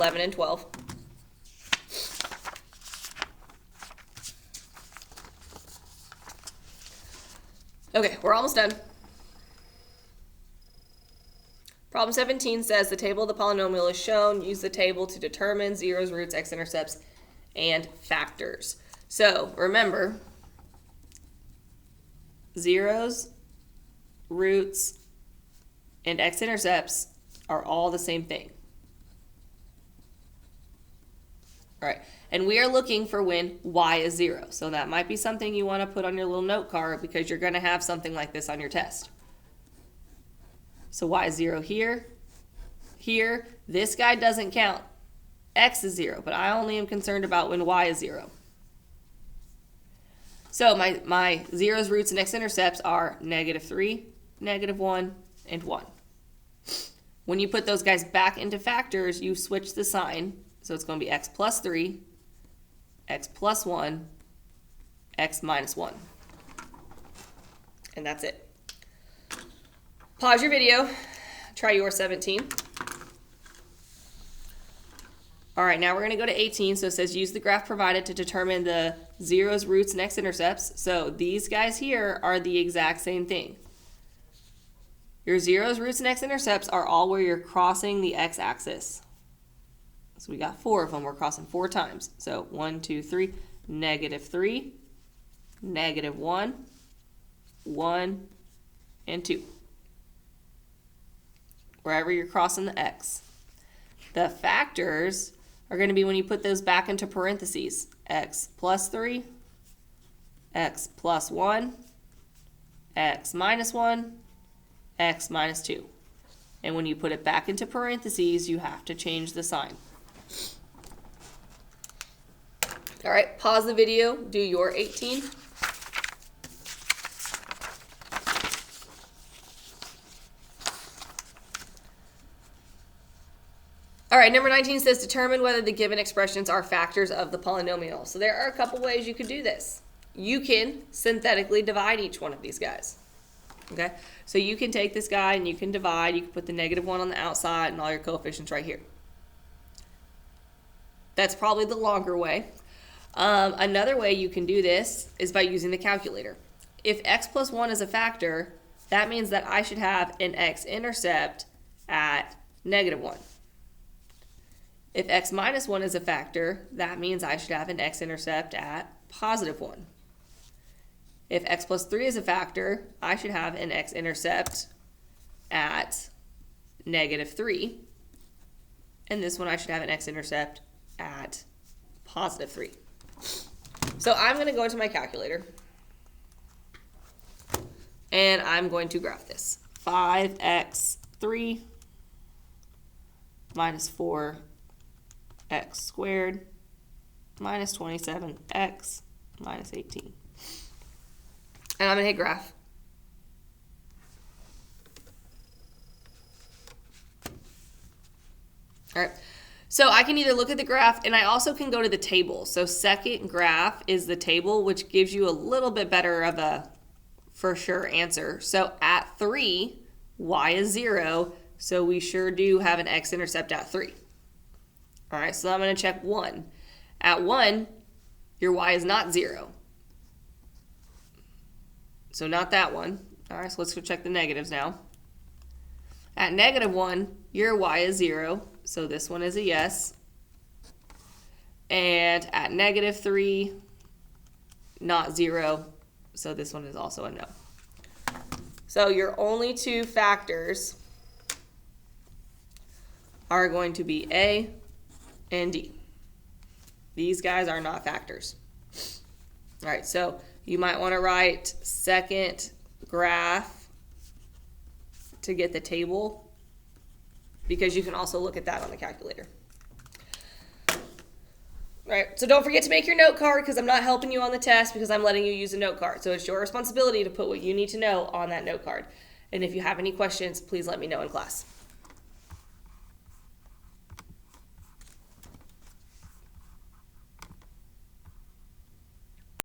11 and 12. Okay, we're almost done. Problem 17 says the table of the polynomial is shown. Use the table to determine zeros, roots, x-intercepts, and factors. So remember, zeros, roots, and x-intercepts are all the same thing. All right, and we are looking for when y is 0. So that might be something you want to put on your little note card because you're going to have something like this on your test. So y is 0 here, here. This guy doesn't count. X is 0, but I only am concerned about when y is 0. So my zeros, roots, and x-intercepts are -3, -1, and 1. When you put those guys back into factors, you switch the sign. So it's going to be x plus 3, x plus 1, x minus 1. And that's it. Pause your video. Try your 17. All right, now we're going to go to 18. So it says use the graph provided to determine the zeros, roots, and x-intercepts. So these guys here are the exact same thing. Your zeros, roots, and x-intercepts are all where you're crossing the x-axis. So we got 4 of them. We're crossing 4 times. So 1, 2, 3, -3, -1, 1, and 2. Wherever you're crossing the x. The factors are going to be when you put those back into parentheses. X plus 3, x plus 1, x minus 1, x minus 2. And when you put it back into parentheses, you have to change the sign. All right, pause the video, do your 18. All right, number 19 says determine whether the given expressions are factors of the polynomial. So there are a couple ways you could do this. You can synthetically divide each one of these guys. Okay, so you can take this guy and you can divide. You can put the -1 on the outside and all your coefficients right here. That's probably the longer way. Another way you can do this is by using the calculator. If x plus 1 is a factor, that means that I should have an x-intercept at -1. If x minus 1 is a factor, that means I should have an x-intercept at +1. If x plus 3 is a factor, I should have an x-intercept at -3. And this one I should have an x-intercept at +3. So I'm going to go into my calculator and I'm going to graph this. 5x3 minus 4x squared minus 27x minus 18. And I'm going to hit graph. All right. So I can either look at the graph and I also can go to the table. So second graph is the table, which gives you a little bit better of a for sure answer. So at 3, y is 0. So we sure do have an x-intercept at 3. All right, so I'm going to check 1. At 1, your y is not 0. So not that one. All right, so let's go check the negatives now. At -1, your y is 0. So this one is a yes. And at -3, not 0. So this one is also a no. So your only two factors are going to be A and D. These guys are not factors. All right, so you might want to write second graph to get the table, because you can also look at that on the calculator. All right, so don't forget to make your note card, because I'm not helping you on the test because I'm letting you use a note card. So it's your responsibility to put what you need to know on that note card. And if you have any questions, please let me know in class.